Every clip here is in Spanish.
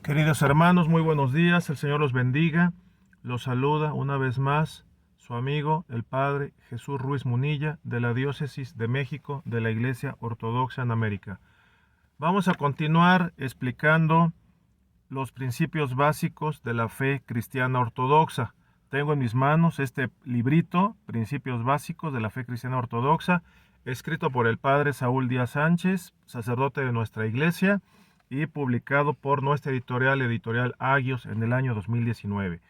Queridos hermanos, muy buenos días, el Señor los bendiga. Los saluda una vez más su amigo, el Padre Jesús Ruiz Munilla, de la Diócesis de México, de la Iglesia Ortodoxa en América. Vamos a continuar explicando los principios básicos de la fe cristiana ortodoxa. Tengo en mis manos este librito, Principios Básicos de la Fe Cristiana Ortodoxa, escrito por el Padre Saúl Díaz Sánchez, sacerdote de nuestra iglesia, y publicado por nuestra editorial Agios en el año 2019.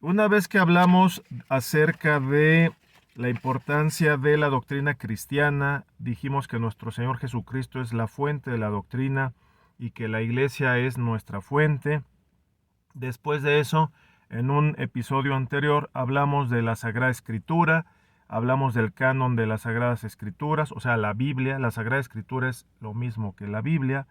Una vez que hablamos acerca de la importancia de la doctrina cristiana, dijimos que nuestro Señor Jesucristo es la fuente de la doctrina y que la iglesia es nuestra fuente. Después de eso, en un episodio anterior, hablamos de la Sagrada Escritura, hablamos del canon de las Sagradas Escrituras, o sea, la Biblia. La Sagrada Escritura es lo mismo que la Biblia.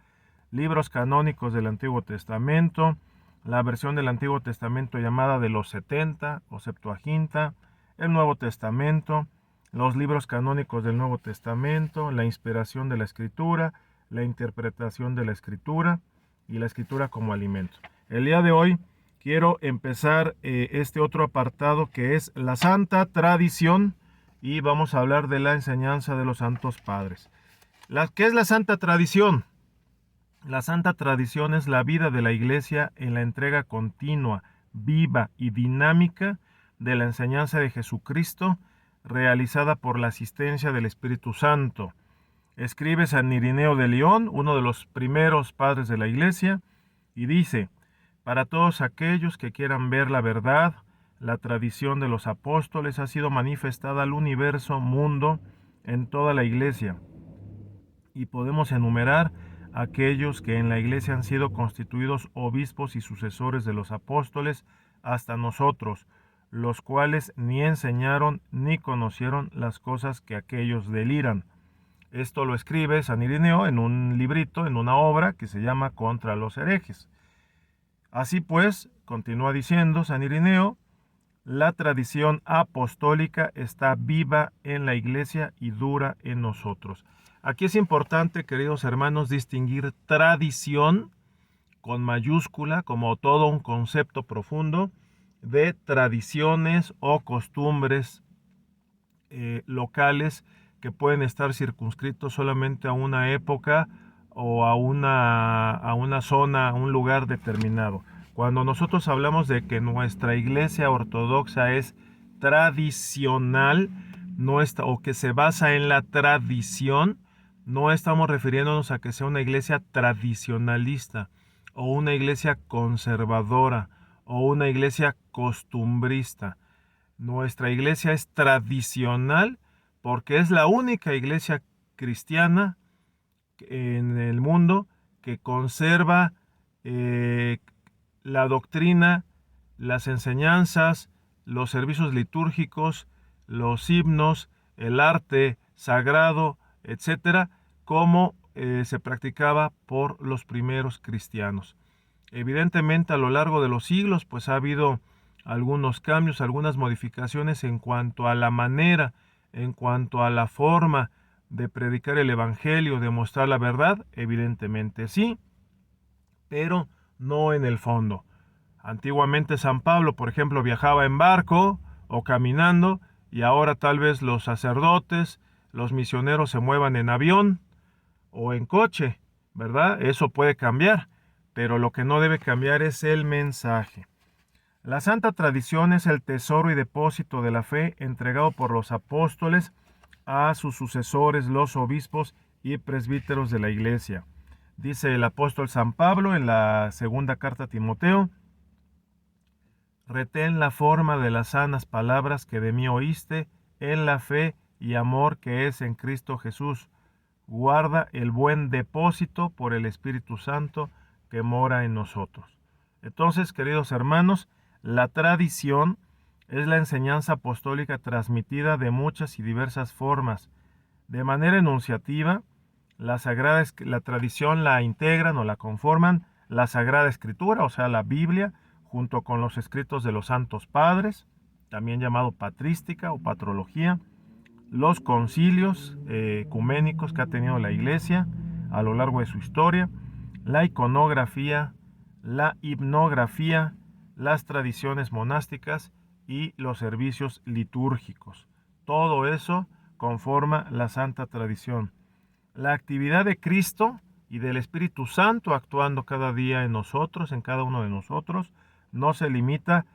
Libros canónicos del Antiguo Testamento, la versión del Antiguo Testamento llamada de los 70 o Septuaginta, el Nuevo Testamento, los libros canónicos del Nuevo Testamento, la inspiración de la Escritura, la interpretación de la Escritura y la Escritura como alimento. El día de hoy quiero empezar este otro apartado que es la Santa Tradición, y vamos a hablar de la enseñanza de los Santos Padres. ¿Qué es la Santa Tradición? La Santa Tradición es la vida de la Iglesia en la entrega continua, viva y dinámica de la enseñanza de Jesucristo, realizada por la asistencia del Espíritu Santo. Escribe San Irineo de León, uno de los primeros padres de la Iglesia, y dice: para todos aquellos que quieran ver la verdad, la tradición de los apóstoles ha sido manifestada al universo, mundo, en toda la Iglesia, y podemos enumerar aquellos que en la Iglesia han sido constituidos obispos y sucesores de los apóstoles hasta nosotros, los cuales ni enseñaron ni conocieron las cosas que aquellos deliran. Esto lo escribe San Irineo en un librito, en una obra que se llama Contra los herejes. Así pues, continúa diciendo San Irineo, la tradición apostólica está viva en la Iglesia y dura en nosotros. Aquí es importante, queridos hermanos, distinguir tradición con mayúscula como todo un concepto profundo de tradiciones o costumbres locales que pueden estar circunscritos solamente a una época o a una zona, a un lugar determinado. Cuando nosotros hablamos de que nuestra iglesia ortodoxa es tradicional, o que se basa en la tradición, no estamos refiriéndonos a que sea una iglesia tradicionalista o una iglesia conservadora o una iglesia costumbrista. Nuestra iglesia es tradicional porque es la única iglesia cristiana en el mundo que conserva la doctrina, las enseñanzas, los servicios litúrgicos, los himnos, el arte sagrado, etcétera, como se practicaba por los primeros cristianos. Evidentemente, a lo largo de los siglos, pues ha habido algunos cambios, algunas modificaciones en cuanto a la manera, en cuanto a la forma de predicar el evangelio, de mostrar la verdad, evidentemente sí, pero no en el fondo. Antiguamente San Pablo, por ejemplo, viajaba en barco o caminando, y ahora tal vez los sacerdotes, los misioneros se muevan en avión o en coche, ¿verdad? Eso puede cambiar, pero lo que no debe cambiar es el mensaje. La Santa Tradición es el tesoro y depósito de la fe entregado por los apóstoles a sus sucesores, los obispos y presbíteros de la Iglesia. Dice el apóstol San Pablo en la segunda carta a Timoteo: retén la forma de las sanas palabras que de mí oíste, en la fe y amor que es en Cristo Jesús. Guarda el buen depósito por el Espíritu Santo que mora en nosotros. Entonces, queridos hermanos, la tradición es la enseñanza apostólica transmitida de muchas y diversas formas. De manera enunciativa, la tradición la integran o la conforman la Sagrada Escritura, o sea, la Biblia, junto con los escritos de los Santos Padres, también llamado patrística o patrología, los concilios ecuménicos que ha tenido la Iglesia a lo largo de su historia, la iconografía, la himnografía, las tradiciones monásticas y los servicios litúrgicos. Todo eso conforma la santa tradición. La actividad de Cristo y del Espíritu Santo actuando cada día en nosotros, en cada uno de nosotros, no se limita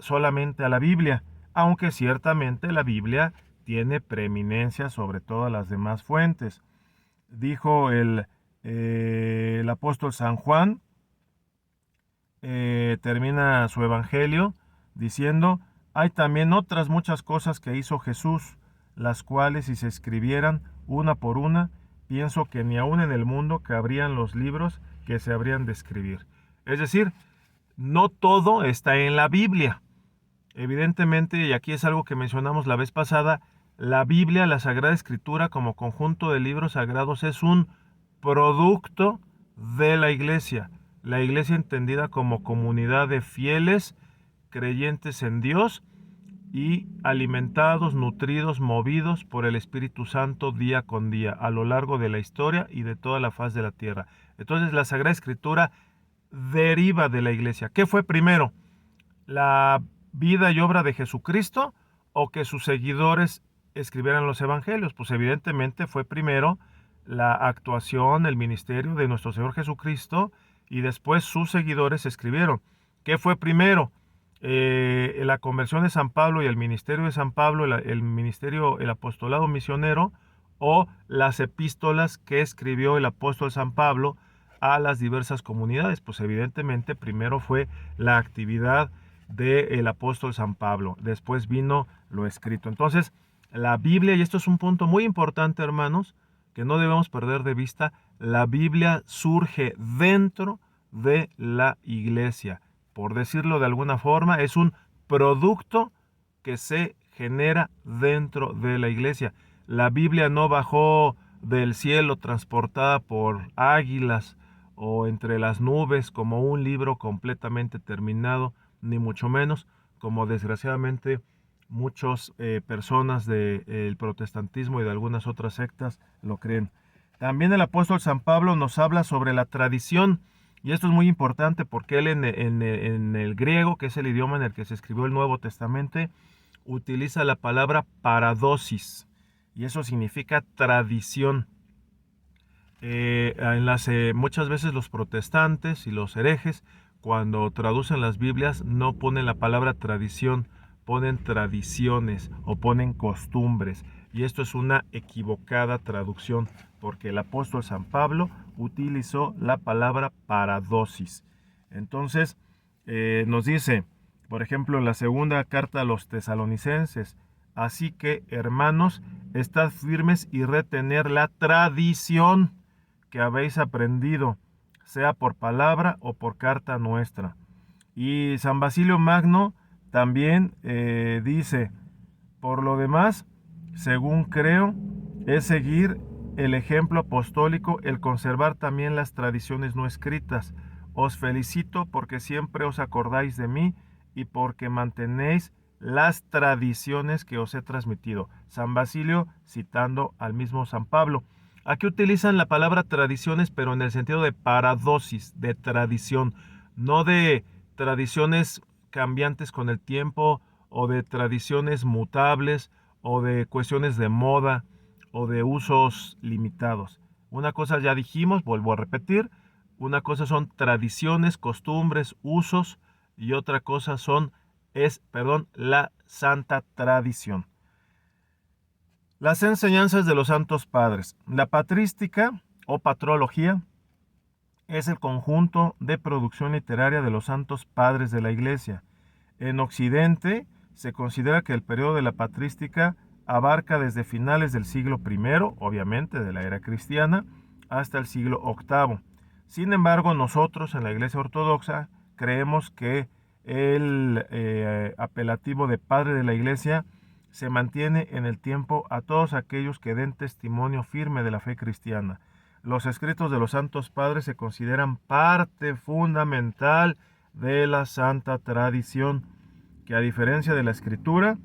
solamente a la Biblia, aunque ciertamente la Biblia tiene preeminencia sobre todas las demás fuentes. Dijo el apóstol San Juan, termina su evangelio diciendo: hay también otras muchas cosas que hizo Jesús, las cuales si se escribieran una por una, pienso que ni aún en el mundo cabrían los libros que se habrían de escribir. Es decir, no todo está en la Biblia. Evidentemente, y aquí es algo que mencionamos la vez pasada, la Biblia, la Sagrada Escritura como conjunto de libros sagrados es un producto de la Iglesia. La Iglesia entendida como comunidad de fieles, creyentes en Dios y alimentados, nutridos, movidos por el Espíritu Santo día con día, a lo largo de la historia y de toda la faz de la tierra. Entonces, la Sagrada Escritura deriva de la Iglesia. ¿Qué fue primero? ¿La vida y obra de Jesucristo o que sus seguidores escribieran los evangelios? Pues evidentemente fue primero la actuación, el ministerio de nuestro Señor Jesucristo, y después sus seguidores escribieron. ¿Qué fue primero? La conversión de San Pablo y el ministerio de San Pablo, el apostolado misionero, o las epístolas que escribió el apóstol San Pablo a las diversas comunidades. Pues evidentemente primero fue la actividad del apóstol San Pablo, después vino lo escrito. Entonces, la Biblia, y esto es un punto muy importante, hermanos, que no debemos perder de vista, la Biblia surge dentro de la Iglesia. Por decirlo de alguna forma, es un producto que se genera dentro de la Iglesia. La Biblia no bajó del cielo transportada por águilas o entre las nubes como un libro completamente terminado, ni mucho menos, como desgraciadamente muchas personas del protestantismo y de algunas otras sectas lo creen. También el apóstol San Pablo nos habla sobre la tradición, y esto es muy importante porque él en el griego, que es el idioma en el que se escribió el Nuevo Testamento, utiliza la palabra paradosis, y eso significa tradición. Muchas veces los protestantes y los herejes, cuando traducen las Biblias, no ponen la palabra tradición, ponen tradiciones o ponen costumbres. Y esto es una equivocada traducción, porque el apóstol San Pablo utilizó la palabra paradosis. Entonces, nos dice, por ejemplo, en la segunda carta a los tesalonicenses: así que, hermanos, estad firmes y retener la tradición que habéis aprendido, sea por palabra o por carta nuestra. Y San Basilio Magno también dice: por lo demás, según creo, es seguir el ejemplo apostólico, el conservar también las tradiciones no escritas. Os felicito porque siempre os acordáis de mí y porque mantenéis las tradiciones que os he transmitido. San Basilio citando al mismo San Pablo. Aquí utilizan la palabra tradiciones, pero en el sentido de paradosis, de tradición, no de tradiciones cambiantes con el tiempo, o de tradiciones mutables, o de cuestiones de moda, o de usos limitados. Una cosa ya dijimos, vuelvo a repetir, una cosa son tradiciones, costumbres, usos, y otra cosa es la santa tradición. Las enseñanzas de los santos padres. La patrística o patrología es el conjunto de producción literaria de los santos padres de la Iglesia. En Occidente se considera que el periodo de la patrística abarca desde finales del siglo I, obviamente de la era cristiana, hasta el siglo VIII. Sin embargo, nosotros en la Iglesia Ortodoxa creemos que el apelativo de padre de la Iglesia se mantiene en el tiempo a todos aquellos que den testimonio firme de la fe cristiana. Los escritos de los santos padres se consideran parte fundamental de la santa tradición, que a diferencia de la escritura,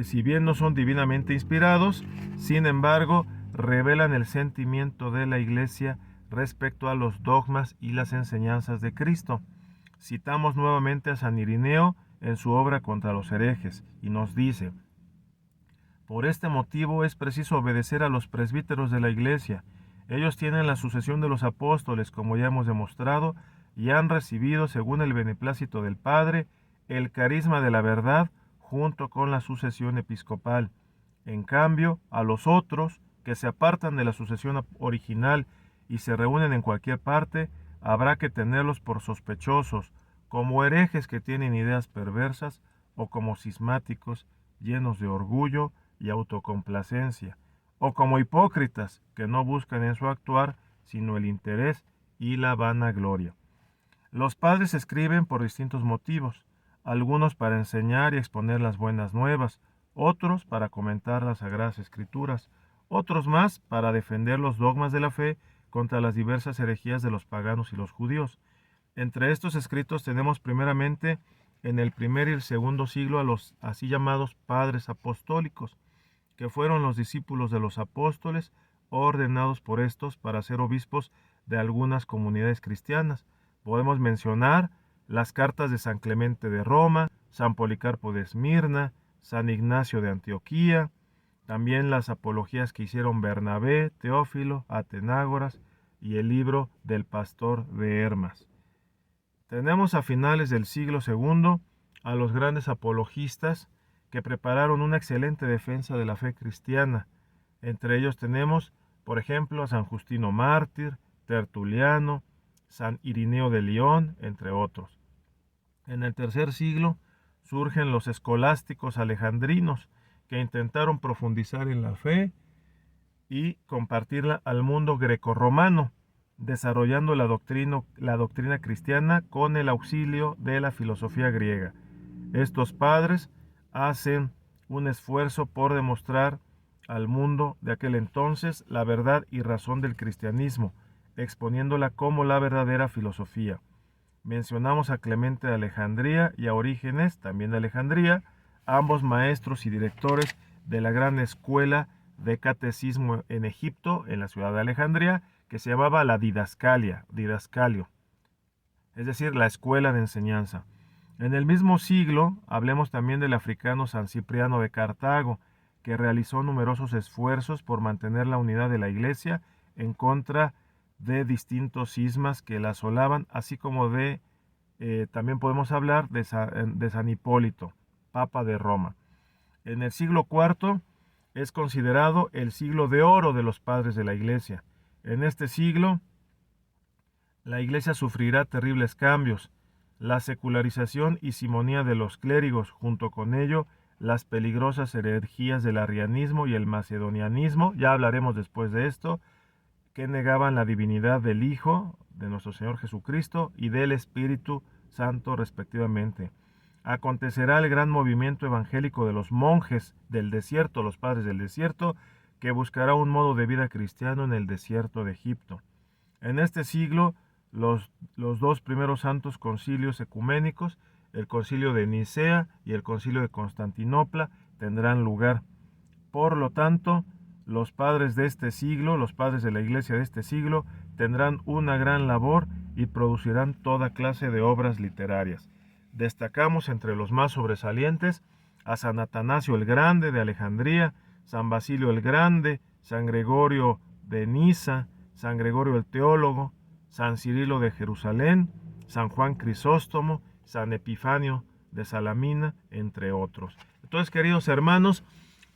si bien no son divinamente inspirados, sin embargo revelan el sentimiento de la Iglesia, respecto a los dogmas y las enseñanzas de Cristo. Citamos nuevamente a San Irineo en su obra contra los herejes, y nos dice: por este motivo es preciso obedecer a los presbíteros de la Iglesia. Ellos tienen la sucesión de los apóstoles, como ya hemos demostrado, y han recibido, según el beneplácito del Padre, el carisma de la verdad junto con la sucesión episcopal. En cambio, a los otros, que se apartan de la sucesión original y se reúnen en cualquier parte, habrá que tenerlos por sospechosos, como herejes que tienen ideas perversas, o como cismáticos llenos de orgullo y autocomplacencia, o como hipócritas que no buscan en su actuar sino el interés y la vanagloria. Los padres escriben por distintos motivos, algunos para enseñar y exponer las buenas nuevas, otros para comentar las Sagradas Escrituras, otros más para defender los dogmas de la fe contra las diversas herejías de los paganos y los judíos. Entre estos escritos tenemos primeramente en el primer y el segundo siglo a los así llamados padres apostólicos, que fueron los discípulos de los apóstoles, ordenados por estos para ser obispos de algunas comunidades cristianas. Podemos mencionar las cartas de San Clemente de Roma, San Policarpo de Esmirna, San Ignacio de Antioquía, también las apologías que hicieron Bernabé, Teófilo, Atenágoras y el libro del pastor de Hermas. Tenemos a finales del siglo II a los grandes apologistas que prepararon una excelente defensa de la fe cristiana. Entre ellos tenemos, por ejemplo, a San Justino Mártir, Tertuliano, San Irineo de León, entre otros. En el tercer siglo surgen los escolásticos alejandrinos, que intentaron profundizar en la fe y compartirla al mundo grecorromano, desarrollando la doctrina cristiana con el auxilio de la filosofía griega. Estos padres hacen un esfuerzo por demostrar al mundo de aquel entonces la verdad y razón del cristianismo, exponiéndola como la verdadera filosofía. Mencionamos a Clemente de Alejandría y a Orígenes, también de Alejandría, ambos maestros y directores de la gran escuela de catecismo en Egipto, en la ciudad de Alejandría, que se llamaba la didascalio, es decir, la escuela de enseñanza. En el mismo siglo, hablemos también del africano San Cipriano de Cartago, que realizó numerosos esfuerzos por mantener la unidad de la Iglesia en contra de distintos cismas que la asolaban, así como también podemos hablar de San Hipólito, Papa de Roma. En el siglo IV es considerado el siglo de oro de los padres de la Iglesia. En este siglo, la Iglesia sufrirá terribles cambios. La secularización y simonía de los clérigos, junto con ello, las peligrosas herejías del arrianismo y el macedonianismo, ya hablaremos después de esto, que negaban la divinidad del Hijo, de nuestro Señor Jesucristo, y del Espíritu Santo respectivamente. Acontecerá el gran movimiento evangélico de los monjes del desierto, los padres del desierto, que buscará un modo de vida cristiano en el desierto de Egipto. En este siglo, los dos primeros santos concilios ecuménicos, el concilio de Nicea y el concilio de Constantinopla, tendrán lugar. Por lo tanto, los padres de este siglo, los padres de la Iglesia de este siglo, tendrán una gran labor y producirán toda clase de obras literarias. Destacamos entre los más sobresalientes a San Atanasio el Grande de Alejandría, San Basilio el Grande, San Gregorio de Niza, San Gregorio el Teólogo, San Cirilo de Jerusalén, San Juan Crisóstomo, San Epifanio de Salamina, entre otros. Entonces, queridos hermanos,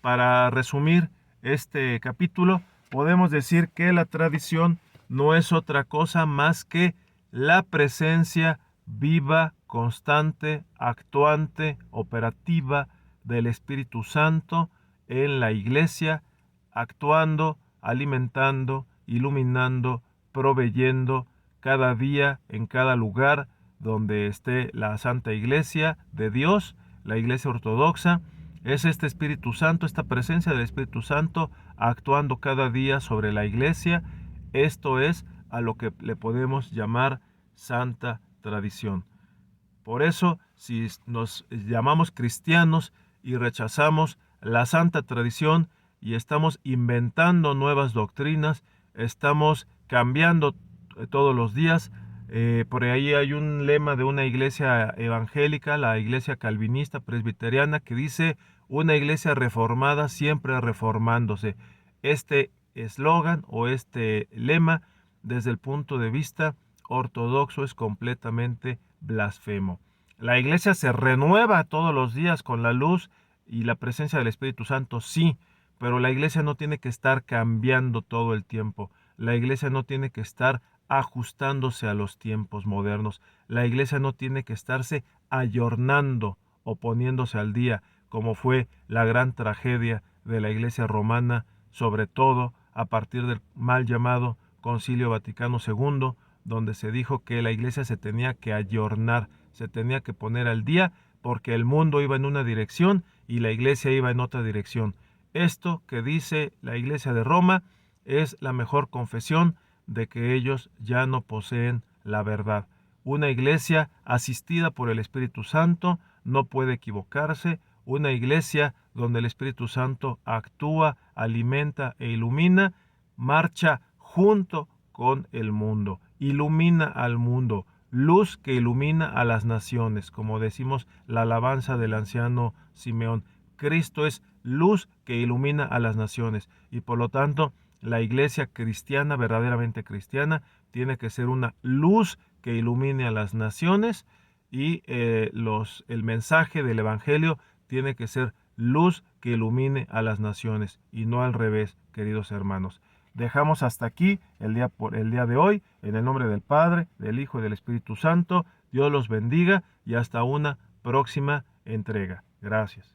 para resumir este capítulo, podemos decir que la tradición no es otra cosa más que la presencia viva, constante, actuante, operativa del Espíritu Santo en la Iglesia, actuando, alimentando, iluminando, proveyendo cada día en cada lugar donde esté la Santa Iglesia de Dios, la Iglesia Ortodoxa. Es este Espíritu Santo, esta presencia del Espíritu Santo actuando cada día sobre la Iglesia. Esto es a lo que le podemos llamar santa tradición. Por eso, si nos llamamos cristianos y rechazamos la santa tradición y estamos inventando nuevas doctrinas, estamos cambiando todos los días. Por ahí hay un lema de una iglesia evangélica, la iglesia calvinista presbiteriana, que dice: una iglesia reformada siempre reformándose. Este eslogan o este lema, desde el punto de vista ortodoxo, es completamente blasfemo. La iglesia se renueva todos los días con la luz y la presencia del Espíritu Santo, sí, pero la iglesia no tiene que estar cambiando todo el tiempo. La iglesia no tiene que estar ajustándose a los tiempos modernos. La iglesia no tiene que estarse ayornando o poniéndose al día, como fue la gran tragedia de la iglesia romana, sobre todo a partir del mal llamado Concilio Vaticano II, donde se dijo que la iglesia se tenía que ayornar, se tenía que poner al día, porque el mundo iba en una dirección y la iglesia iba en otra dirección. Esto que dice la iglesia de Roma es la mejor confesión de que ellos ya no poseen la verdad. Una iglesia asistida por el Espíritu Santo no puede equivocarse. Una iglesia donde el Espíritu Santo actúa, alimenta e ilumina, marcha junto con el mundo, ilumina al mundo, luz que ilumina a las naciones, como decimos la alabanza del anciano Simeón. Cristo es luz que ilumina a las naciones, y por lo tanto la iglesia cristiana, verdaderamente cristiana, tiene que ser una luz que ilumine a las naciones, y el mensaje del Evangelio tiene que ser luz que ilumine a las naciones, y no al revés, queridos hermanos. Dejamos hasta aquí el día de hoy, en el nombre del Padre, del Hijo y del Espíritu Santo. Dios los bendiga y hasta una próxima entrega. Gracias.